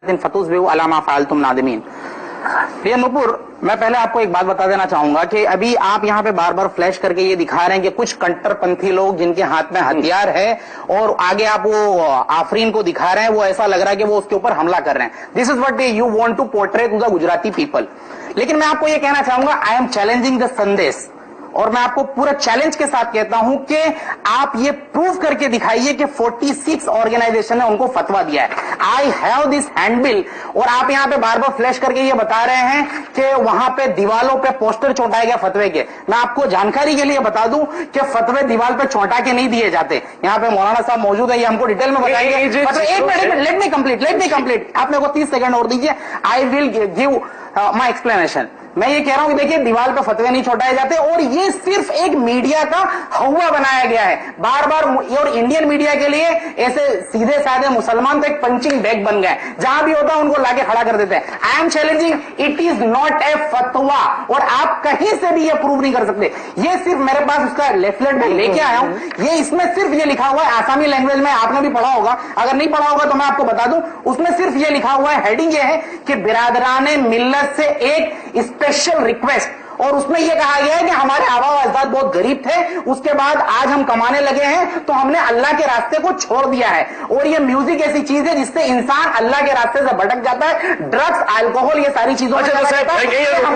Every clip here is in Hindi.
फतूस भी अलामा फालतुम नादिमीन। ये नूपुर, मैं पहले आपको एक बात बता देना चाहूंगा कि अभी आप यहाँ पे बार बार फ्लैश करके ये दिखा रहे हैं कि कुछ कट्टरपंथी लोग जिनके हाथ में हथियार है और आगे आप वो आफरीन को दिखा रहे हैं, वो ऐसा लग रहा है कि वो उसके ऊपर हमला कर रहे हैं। This is what you want to portray to the Gujarati people. लेकिन मैं आपको ये कहना चाहूंगा, आई एम चैलेंजिंग द संदेश, और मैं आपको पूरा चैलेंज के साथ कहता हूं कि आप ये प्रूव करके दिखाइए कि 46 ऑर्गेनाइजेशन ने उनको फतवा दिया है। आई हैव दिस हैंडबिल, और आप यहां पे बार बार फ्लैश करके ये बता रहे हैं कि वहां पे दीवालों पे पोस्टर चौंटाए गए फतवे के। मैं आपको जानकारी के लिए बता दूं कि फतवे दीवार पे चौंटा के नहीं दिए जाते। यहां पे मौलाना साहब मौजूद है, ये हमको डिटेल में बताएंगे। एक मिनट, लेट मी कंप्लीट। आप मेरे को 30 सेकंड और दीजिए, I will give my explanation. मैं ये कह रहा हूं कि देखिए, दीवार पे फतवे नहीं छोड़ाए जाते, और ये सिर्फ एक मीडिया का हवा बनाया गया है बार बार। और इंडियन मीडिया के लिए ऐसे सीधे साधे मुसलमान तो एक पंचिंग बैग बन गए, जहां भी होता है उनको लाके खड़ा कर देते हैं। I am challenging, it is not a फतवा, और आप कहीं से भी ये प्रूव नहीं कर सकते। ये सिर्फ मेरे पास उसका लेफलेट में लेके आया हूं, ये इसमें सिर्फ ये लिखा हुआ है आसामी लैंग्वेज में, आपने भी पढ़ा होगा, अगर नहीं पढ़ा होगा तो मैं आपको बता दूं, उसमें सिर्फ ये लिखा हुआ है, हेडिंग ये है कि बिरादराने मिल्लत से एक स्पेशल रिक्वेस्ट, और उसमें यह कहा गया है कि हमारे आबा व अजदाद बहुत गरीब थे, उसके बाद आज हम कमाने लगे हैं तो हमने अल्लाह के रास्ते को छोड़ दिया है। और ये म्यूजिक ऐसी चीज है जिससे इंसान अल्लाह के रास्ते से भटक जाता है। ड्रग्स, अल्कोहल, ये सारी चीजों हमारी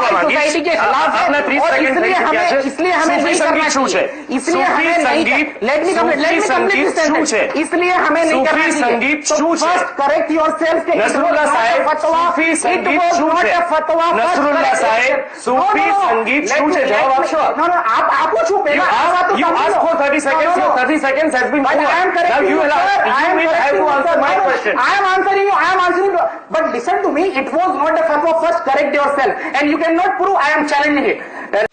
सोसाइटी के खिलाफ है, और इसलिए हमें नहीं करना चाहिए। इसलिए हमें नहीं, लेट मी कंप्लीट, इसलिए हमें नहीं करना चाहिए। तो फर्स्ट करेक्ट योरसेल्फ के नसरुल्लाह साहब, सूफी संगीत छूट है। नसरुल्लाह साहब, सूफी संगीत छूट है। जवाब आपको आपको छूट है। You asked for 30 seconds. Your 30 seconds has been over. I am correct. Now you will have to answer my question. I am answering you. But listen to me. It was not a fatwa. First correct yourself, and you cannot prove I am challenging it.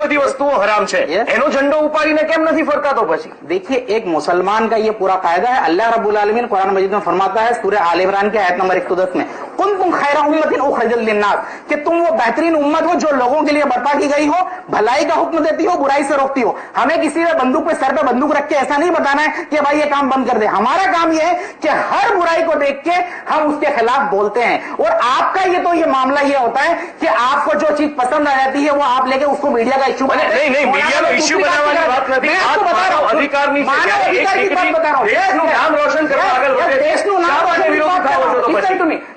બધી વસ્તુઓ હરામ છે, એનો ઝંડો ઉપાડીને કેમ નથી ફરકાતો પછી? देखिए, एक मुसलमान का ये पूरा कायदा है। अल्लाह रब्बुल आलमीन कुरान मजीद में फरमाता है, सूरह आल इमरान के आयत नंबर 110 में, कुंतुम खैरा उम्मतिन उखरिजत लिन्नास, कि तुम वो बेहतरीन उम्मत हो जो लोगों के लिए बर्पा की गई हो, भलाई का हुक्म देती हो, बुराई से रोकती हो। हमें किसी ने बंदूक पे, सर पे बंदूक रख के ऐसा नहीं बताना है कि भाई ये काम बंद कर दे। हमारा काम ये है कि हर बुराई को देख के हम उसके खिलाफ बोलते हैं। और आपका ये मामला ये होता है कि आपको जो चीज पसंद आ जाती है वो आप लेके उसको मीडिया का इश्यू, नहीं, मीडिया में इश्यू बनाने की बात नहीं, बात बता रहा हूं, अधिकार नहीं नाम रोशन करना,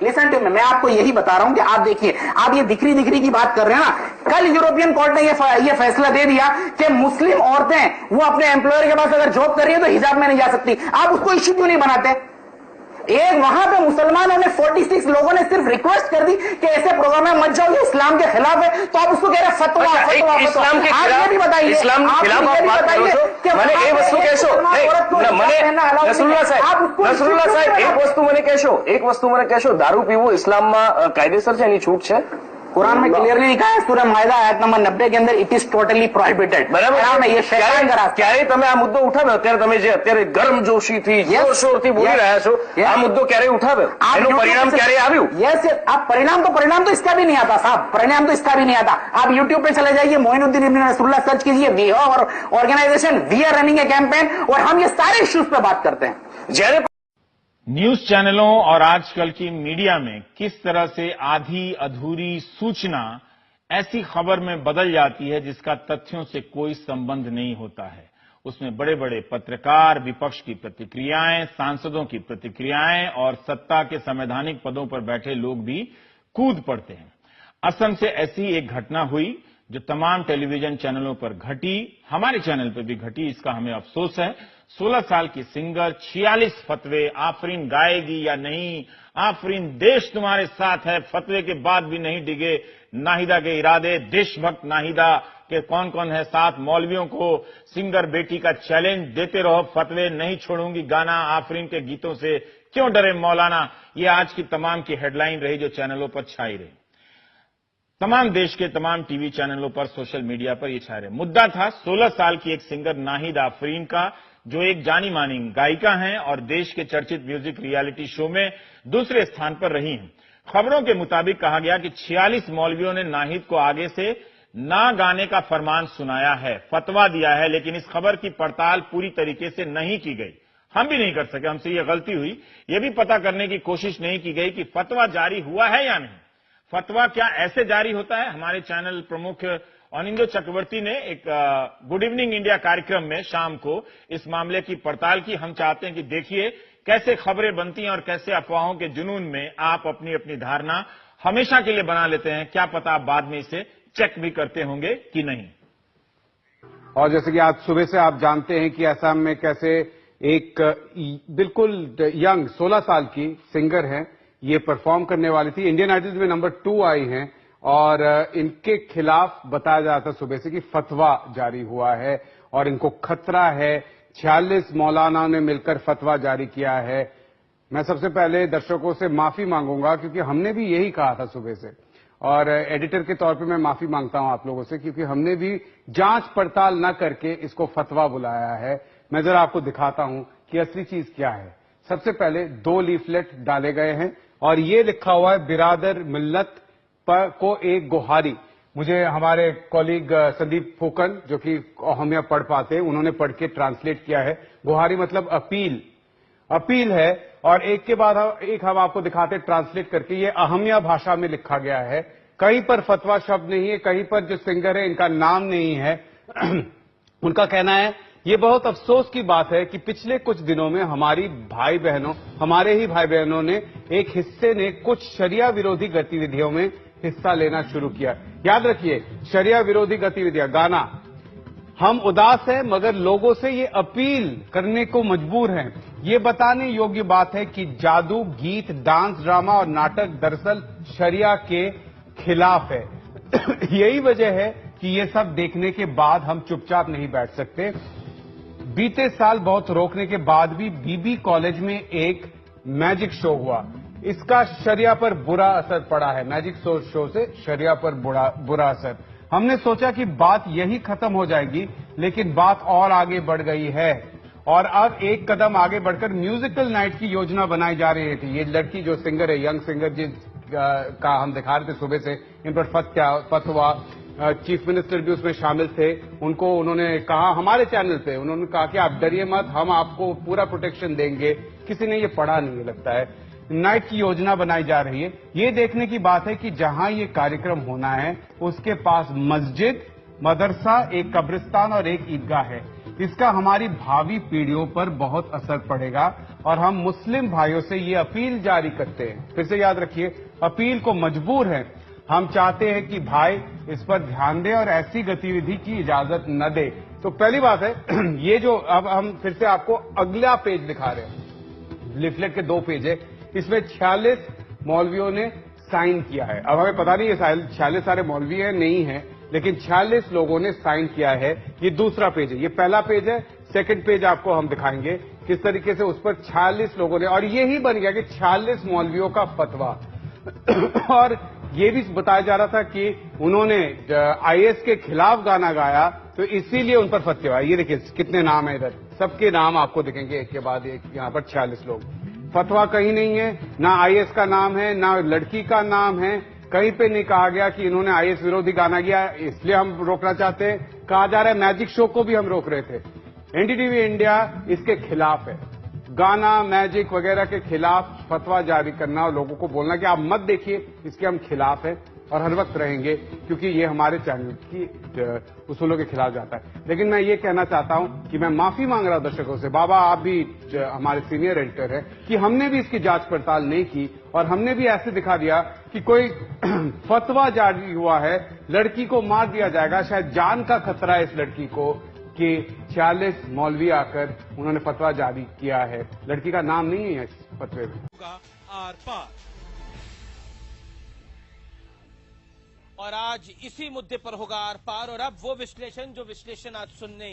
लिसन टू मी, मैं आपको यही बता रहा हूं कि आप देखिए, आप ये दिखरी की बात कर रहे हैं ना। कल यूरोपियन कोर्ट ने ये फैसला दे दिया कि मुस्लिम औरतें वो अपने एम्प्लॉयर के पास अगर जॉब कर रही है तो हिजाब में नहीं जा सकती। आप उसको इश्यू क्यों नहीं बनाते? एक वहां पे मुसलमानों ने 46 लोगों ने सिर्फ रिक्वेस्ट कर दी कि ऐसे प्रोग्राम में मत जाओ, ये इस्लाम के खिलाफ है, तो आप उसको कह रहे फतवा। इस्लाम के खिलाफ, ये भी बताइए, इस्लाम के खिलाफ आप बात करो છો, મને એ વસ્તુ કહેશો, નસરુલ્લાહ સાહેબ એક વસ્તુ મને કહેશો, દારૂ પીવું ઇસ્લામમાં કાયદેસર છે, એની છૂટ છે? कुरान में क्लियरली लिखा है, सूरह मायदा आयत नंबर 90 के अंदर, इट इज टोटली प्रोहिबिटेड। बराबर, ये ક્યારે તમે આ મુદ્દો ઉઠાવ્યો? અત્યારે તમે જે અત્યારે ગરમજોશીથી જોરશોરથી બોલી રહ્યા છો, આ મુદ્દો ક્યારે ઉઠાવ્યો? એનું પરિણામ ક્યારે આવ્યું? यस, आप परिणाम तो इसका भी नहीं आता साहब, परिणाम तो इसका भी नहीं आता। आप यूट्यूब पे चले जाइए, मोइनुद्दीन इब्न नसरुल्लाह सर्च कीजिए, we our organization, we are running a campaign, और हम ये सारे इश्यूज पे बात करते हैं। जैसे न्यूज चैनलों और आजकल की मीडिया में किस तरह से आधी अधूरी सूचना ऐसी खबर में बदल जाती है जिसका तथ्यों से कोई संबंध नहीं होता है। उसमें बड़े बड़े पत्रकार, विपक्ष की प्रतिक्रियाएं, सांसदों की प्रतिक्रियाएं और सत्ता के संवैधानिक पदों पर बैठे लोग भी कूद पड़ते हैं। असम से ऐसी एक घटना हुई जो तमाम टेलीविजन चैनलों पर घटी, हमारे चैनल पर भी घटी, इसका हमें अफसोस है। 16 साल की सिंगर 46 फतवे, आफरीन गाएगी या नहीं, आफरीन देश तुम्हारे साथ है, फतवे के बाद भी नहीं डिगे नाहिदा के इरादे, देशभक्त नाहिदा के कौन कौन है साथ, मौलवियों को सिंगर बेटी का चैलेंज देते रहो, फतवे नहीं छोड़ूंगी, गाना आफरीन के गीतों से क्यों डरे मौलाना, ये आज की तमाम की हेडलाइन रही जो चैनलों पर छाई रही। तमाम देश के तमाम टीवी चैनलों पर, सोशल मीडिया पर ये छाए रहे। मुद्दा था 16 साल की एक सिंगर नाहिदा आफरीन का, जो एक जानी मानी गायिका हैं और देश के चर्चित म्यूजिक रियलिटी शो में दूसरे स्थान पर रही हैं। खबरों के मुताबिक कहा गया कि 46 मौलवियों ने नाहिद को आगे से ना गाने का फरमान सुनाया है, फतवा दिया है, लेकिन इस खबर की पड़ताल पूरी तरीके से नहीं की गई। हम भी नहीं कर सके, हमसे ये गलती हुई। ये भी पता करने की कोशिश नहीं की गई कि फतवा जारी हुआ है या नहीं। फतवा क्या ऐसे जारी होता है? हमारे चैनल प्रमुख अनिंदो चक्रवर्ती ने एक गुड इवनिंग इंडिया कार्यक्रम में शाम को इस मामले की पड़ताल की। हम चाहते हैं कि देखिए कैसे खबरें बनती हैं और कैसे अफवाहों के जुनून में आप अपनी अपनी धारणा हमेशा के लिए बना लेते हैं। क्या पता आप बाद में इसे चेक भी करते होंगे कि नहीं। और जैसे कि आज सुबह से आप जानते हैं कि असम में कैसे एक बिल्कुल यंग 16 साल की सिंगर हैं, ये परफॉर्म करने वाली थी, इंडियन आइडल में नंबर 2 आई हैं और इनके खिलाफ बताया जा रहा था सुबह से कि फतवा जारी हुआ है और इनको खतरा है। 46 मौलाना ने मिलकर फतवा जारी किया है। मैं सबसे पहले दर्शकों से माफी मांगूंगा क्योंकि हमने भी यही कहा था सुबह से, और एडिटर के तौर पे मैं माफी मांगता हूं आप लोगों से क्योंकि हमने भी जांच पड़ताल न करके इसको फतवा बुलाया है। मैं जरा आपको दिखाता हूं कि असली चीज क्या है। सबसे पहले 2 लीफलेट डाले गए हैं और ये लिखा हुआ है बिरादर मिल्लत पर को एक गुहारी। मुझे हमारे कॉलीग संदीप फूकन जो कि हम यहाँ पढ़ पाते हैं, उन्होंने पढ़ के ट्रांसलेट किया है। गुहारी मतलब अपील है और एक के बाद एक हम आपको दिखाते ट्रांसलेट करके। ये अहमिया भाषा में लिखा गया है, कहीं पर फतवा शब्द नहीं है, कहीं पर जो सिंगर है इनका नाम नहीं है। उनका कहना है ये बहुत अफसोस की बात है कि पिछले कुछ दिनों में हमारे ही भाई बहनों ने एक हिस्से ने कुछ शरिया विरोधी गतिविधियों में हिस्सा लेना शुरू किया। याद रखिए, शरिया विरोधी गतिविधियां, गाना। हम उदास हैं मगर लोगों से ये अपील करने को मजबूर हैं। ये बताने योग्य बात है कि जादू, गीत, डांस, ड्रामा और नाटक दरअसल शरिया के खिलाफ है। यही वजह है कि ये सब देखने के बाद हम चुपचाप नहीं बैठ सकते। बीते साल बहुत रोकने के बाद भी बीबी कॉलेज में एक मैजिक शो हुआ। इसका शरिया पर बुरा असर पड़ा है। मैजिक शो से शरिया पर बुरा असर। हमने सोचा कि बात यही खत्म हो जाएगी, लेकिन बात और आगे बढ़ गई है और अब एक कदम आगे बढ़कर म्यूजिकल नाइट की योजना बनाई जा रही थी। ये लड़की जो सिंगर है, यंग सिंगर का हम दिखा रहे थे सुबह से, इन पर फतवा, चीफ मिनिस्टर भी उसमें शामिल थे। उन्होंने कहा हमारे चैनल पे, उन्होंने कहा कि आप डरिए मत, हम आपको पूरा प्रोटेक्शन देंगे। किसी ने ये पढ़ा नहीं लगता है। नाइट की योजना बनाई जा रही है। ये देखने की बात है कि जहां ये कार्यक्रम होना है उसके पास मस्जिद, मदरसा, एक कब्रिस्तान और एक ईदगाह है। इसका हमारी भावी पीढ़ियों पर बहुत असर पड़ेगा और हम मुस्लिम भाइयों से ये अपील जारी करते हैं। फिर से याद रखिए, अपील को मजबूर हैं। हम चाहते हैं कि भाई इस पर ध्यान दें और ऐसी गतिविधि की इजाजत न दे। तो पहली बात है, ये जो अब हम फिर से आपको अगला पेज दिखा रहे हैं। लिफलेट के 2 पेज है, इसमें 46 मौलवियों ने साइन किया है। अब हमें पता नहीं ये 46 सारे मौलवी हैं नहीं है, लेकिन 46 लोगों ने साइन किया है। ये दूसरा पेज है, ये पहला पेज है। सेकंड पेज आपको हम दिखाएंगे किस तरीके से उस पर 46 लोगों ने, और यही बन गया कि 46 मौलवियों का फतवा। और ये भी बताया जा रहा था कि उन्होंने आईएस के खिलाफ गाना गाया तो इसीलिए उन पर फतवा। ये देखिए कितने नाम है इधर, सबके नाम आपको दिखेंगे एक के बाद एक। यहां पर 46 लोग। फतवा कहीं नहीं है, ना आईएस का नाम है, ना लड़की का नाम है। कहीं पे नहीं कहा गया कि इन्होंने आईएस विरोधी गाना किया इसलिए हम रोकना चाहते हैं। कहा जा रहा है मैजिक शो को भी हम रोक रहे थे। एनडीटीवी इंडिया इसके खिलाफ है। गाना, मैजिक वगैरह के खिलाफ फतवा जारी करना और लोगों को बोलना कि आप मत देखिए, इसके हम खिलाफ हैं और हर वक्त रहेंगे क्योंकि ये हमारे चैनल की उसूलों के खिलाफ जाता है। लेकिन मैं ये कहना चाहता हूं कि मैं माफी मांग रहा हूं दर्शकों से, बाबा आप भी हमारे सीनियर एडिटर हैं, कि हमने भी इसकी जांच पड़ताल नहीं की और हमने भी ऐसे दिखा दिया कि कोई फतवा जारी हुआ है, लड़की को मार दिया जाएगा। शायद जान का खतरा है इस लड़की को कि 46 मौलवी आकर उन्होंने फतवा जारी किया है। लड़की का नाम नहीं है इस फतवे में। आर पार। और आज इसी मुद्दे पर होगा आर पार, और अब वो विश्लेषण जो विश्लेषण आज सुनने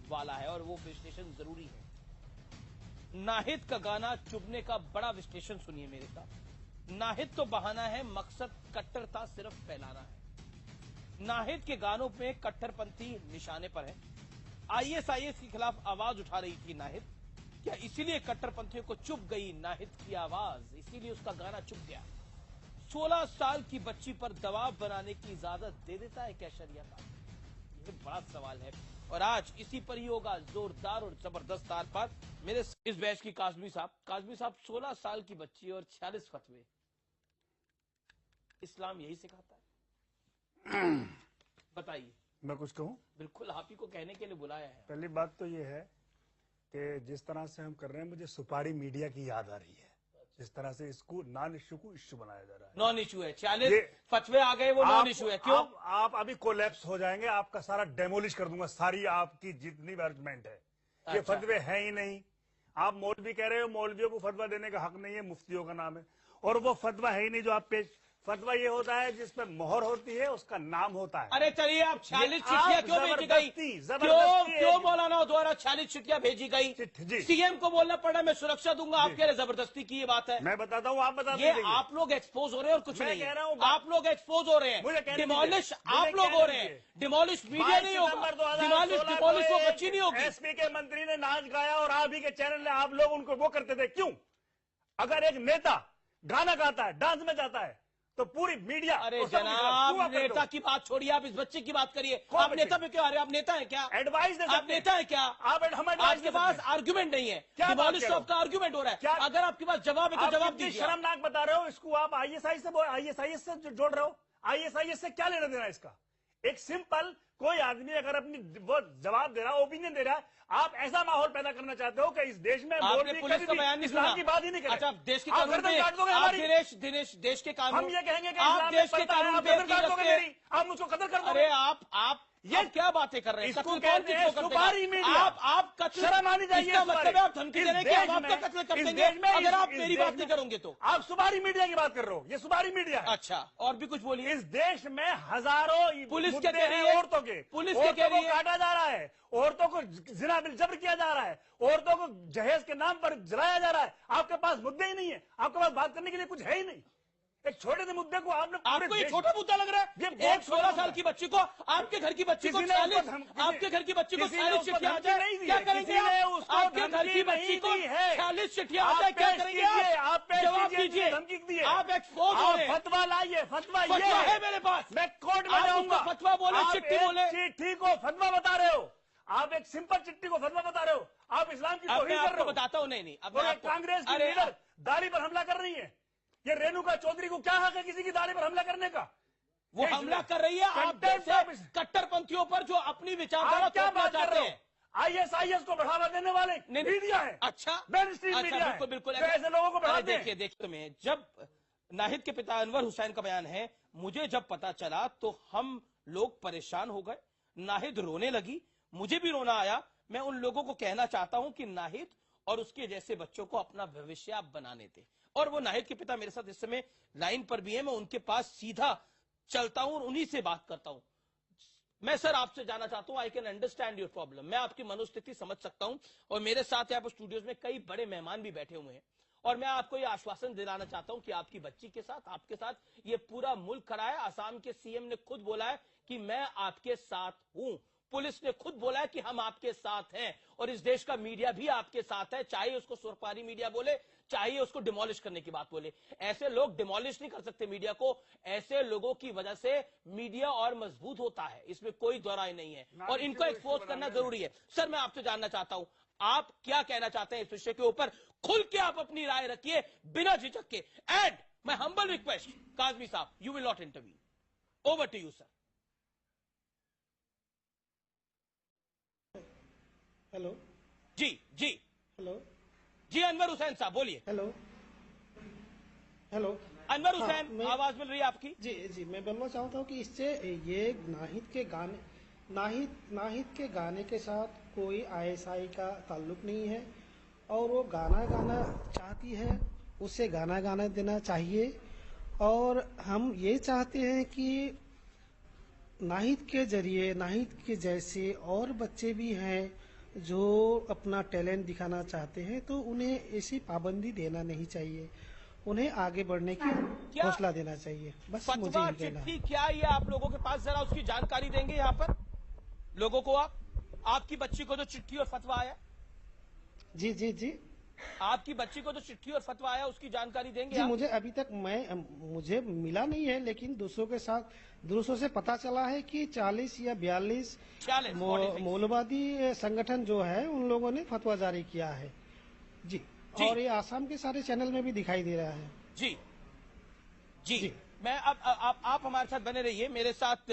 वाला है, और वो विश्लेषण जरूरी है। नाहिद का गाना चुभने का बड़ा विश्लेषण सुनिए मेरे साथ। नाहिद तो बहाना है, मकसद कट्टरता सिर्फ फैलाना है। नाहिद के गानों में कट्टरपंथी निशाने पर है। आईएसआईएस के खिलाफ आवाज उठा रही थी नाहिद। क्या इसीलिए कट्टरपंथियों को चुभ गई नाहिद की आवाज, इसीलिए उसका गाना चुभ गया? 16 साल की बच्ची पर दबाव बनाने की इजाजत दे देता है क्या शरिया का? यह बड़ा सवाल है। और आज इसी पर ही होगा जोरदार और जबरदस्त तार पार। मेरे इस बैच की काजमी साहब 16 साल की बच्ची और 46 फतवे। इस्लाम यही सिखाता है। बताइए। मैं कुछ कहूं? बिल्कुल, आप ही को कहने के लिए बुलाया है। पहली बात तो ये है कि जिस तरह से हम कर रहे हैं, मुझे सुपारी मीडिया की याद आ रही है। जिस तरह से इसको नॉन इश्यू को इश्यू बनाया जा रहा है। नॉन इश्यू है, 40 फतवे आ गए, वो नॉन इश्यू है। क्यों? आप अभी कोलैप्स हो जाएंगे, आपका सारा डेमोलिश कर दूंगा, सारी आपकी जितनी भी आर्गुमेंट है। ये अच्छा। फतवे हैं ही नहीं। आप मौलवी कह रहे हो, मौलवियों को फतवा देने का हक नहीं है, मुफ्तियों का नाम है। और वो फतवा है ही नहीं जो आप पेश। फतवा ये होता है जिसपे मोहर होती है, उसका नाम होता है। अरे चलिए, आप 46 चिट्ठियां क्यों भेजी गई? क्यों मौलाना द्वारा 40 चिट्ठियां भेजी गई? जी। सीएम को बोलना पड़ा मैं सुरक्षा दूंगा, आप कह रहे जबरदस्ती की ये बात है। मैं बताता हूँ, आप बता ये आप लोग एक्सपोज हो रहे हैं और कुछ नहीं कह रहा है। हूँ, आप लोग एक्सपोज हो रहे हैं, डिमोलिश आप लोग हो रहे हैं। डिमोलिश मीडिया नहीं होगा, डिमोलिश वो बच्ची नहीं होगी। एसपी के मंत्री ने नाच गाया और आप ही के चैनल ने आप लोग उनको वो करते थे। क्यों? अगर एक नेता गाना गाता है, डांस में जाता है, तो पूरी मीडिया। अरे जनाब, नेता की बात छोड़िए, आप इस बच्चे की बात करिए। आप नेता पे क्यों आ रहे हैं? आप नेता हैं क्या? एडवाइस दे सकते हैं। आप नेता हैं क्या? आपके पास आर्गुमेंट नहीं है, डिमोलिश आपका आर्गुमेंट हो रहा है। अगर आपके पास जवाब है तो जवाब दीजिए। शर्मनाक बता रहे हो इसको, आप आईएसआईएस से जोड़ रहे हो। आईएसआईएस से क्या लेना देना इसका? एक सिंपल कोई आदमी अगर अपनी वो जवाब दे रहा है, ओपिनियन दे रहा है, आप ऐसा माहौल पैदा करना चाहते हो कि इस देश में आपने पुलिस का बयान नहीं सुना की बात ही नहीं करें। अच्छा, देश के आप कानून गर्दन काट दोगे आप हमारी। देश के कानून, हम ये कहेंगे कि आप इस्लाम देश में के पढ़ता है, कानून आप पे गर्दन यकीन काट दोगे रखते मेरी। हैं। आप मुझको कत्ल कर दोगे। अरे आप ये क्या बातें कर रहे हैं? इसको कत्ल कहते कौन हैं किसको कर सुपारी देगा? मीडिया। आप कत्ल, शर्म आनी चाहिए। इसका मतलब है आप धमकी दे रहे हैं कि हम आपका में- कत्ल कर इस देंगे देश में- अगर आप इस मेरी देश बात नहीं में- करोगे तो। आप सुपारी मीडिया की बात कर रहे हो, ये सुपारी मीडिया है। अच्छा, और भी कुछ बोलिए। इस देश में हजारों पुलिस क्या मुद्दे कह रही हैं है? औरतों के। पुलिस क्या कह रही है? काटा जा रहा है, औरतों को जिना बिल जब्र किया जा रहा है, औरतों को जहेज के नाम पर जलाया जा रहा है। आपके पास मुद्दे ही नहीं है, आपके पास बात करने के लिए कुछ है ही नहीं। एक छोटे से मुद्दे को आपने आपको ये छोटा मुद्दा लग रहा है? एक 16 साल की बच्ची को, आपके घर की बच्ची को 40, आपके घर की बच्ची को 40 चिट्ठियां आ जाए, क्या करेंगे आप? आपके घर की बच्ची को 40 चिट्ठियां आ जाए, क्या करेंगे आप? जवाब दीजिए। धमकी दिए, आप एक्सपोज हो रहे हैं। फतवा लाइए। फतवा है मेरे पास, मैं कोर्ट में आप जाऊंगा। उसको फतवा बोले, चिट्ठी बोले। चिट्ठी को फतवा बता रहे हो आप, एक सिंपल चिट्ठी को फतवा बता रहे हो आप। इस्लाम की अब मैं तौहीन कर रहे आपको हो। बताता हूँ। नहीं, अब और कांग्रेस की लीडर दाढ़ी पर हमला कर रही है। ये रेणुका चौधरी को क्या हक है किसी की दाढ़ी पर हमला करने का? वो हमला कर रही है आप जैसे कट्टरपंथियों पर जो अपनी विचारधारा क्या थोपना बात कर चाहते रहे हो? हैं। आईएसआईएस को बढ़ावा देने वाले मीडिया है। अच्छा, मेनस्ट्रीम मीडिया है, बिल्कुल जो ऐसे लोगों को बढ़ाते हैं। देखिए मैं जब नाहिद के पिता अनवर हुसैन का बयान है, मुझे जब पता चला तो हम लोग परेशान हो गए। नाहिद रोने लगी, मुझे भी रोना आया। मैं उन लोगों को कहना चाहता हूं कि नाहिद और उसके जैसे बच्चों को अपना भविष्य आप बनाने थे। और वो नाहिद के पिता मेरे साथ इस समय लाइन पर भी है, मैं उनके पास सीधा चलता हूं और उन्हीं से बात करता हूं। मैं सर आपसे जानना चाहता हूं, I can understand your problem, मैं आपकी मनोस्थिति समझ सकता हूं। और मेरे साथ यहाँ पर स्टूडियोज में कई बड़े मेहमान भी बैठे हुए हैं, और मैं आपको ये आश्वासन दिलाना चाहता हूं कि आपकी बच्ची के साथ, आपके साथ ये पूरा मुल्क खड़ा है। आसाम के सीएम ने खुद बोला है कि मैं आपके साथ हूं। पुलिस ने खुद बोला है कि हम आपके साथ हैं, और इस देश का मीडिया भी आपके साथ है, चाहे उसको सुरपारी मीडिया बोले, चाहे उसको डिमोलिश करने की बात बोले। ऐसे लोग डिमोलिश नहीं कर सकते मीडिया को। ऐसे लोगों की वजह से मीडिया और मजबूत होता है, इसमें कोई दो राय नहीं है, और इनको एक्सपोज करना जरूरी है। सर मैं आपसे जानना चाहता हूं, आप क्या कहना चाहते हैं इस विषय के ऊपर? खुल के आप अपनी राय रखिए बिना झिझक के। And my humble request, Kazmi साहब, you will not interview. Over to you sir. Hello जी जी हेलो जी, अनवर हुसैन साहब बोलिए। हेलो हेलो अनवर हाँ, हुसैन, आवाज मिल रही है आपकी? जी जी, मैं बोलना चाहता हूँ कि इससे ये नाहिद के गाने के साथ कोई आईएसआई का ताल्लुक नहीं है, और वो गाना गाना चाहती है, उसे गाना गाना देना चाहिए। और हम ये चाहते हैं कि नाहिद के जरिए, नाहिद के जैसे और बच्चे भी हैं जो अपना टैलेंट दिखाना चाहते हैं, तो उन्हें ऐसी पाबंदी देना नहीं चाहिए, उन्हें आगे बढ़ने की हौसला देना चाहिए। बस मुझे फतवा ये कहना है। चिट्ठी क्या है आप लोगों के पास, जरा उसकी जानकारी देंगे यहाँ पर लोगों को? आपकी बच्ची को जो चिट्ठी और फतवा आया? जी जी जी, आपकी बच्ची को जो चिट्ठी और फतवा आया उसकी जानकारी देंगे जी आप? मुझे अभी तक मुझे मिला नहीं है, लेकिन दूसरों से पता चला है कि 40 या 42 मौलवादी संगठन जो है उन लोगों ने फतवा जारी किया है जी। और ये आसाम के सारे चैनल में भी दिखाई दे रहा है। जी। मैं अब आप हमारे साथ बने रहिए, मेरे साथ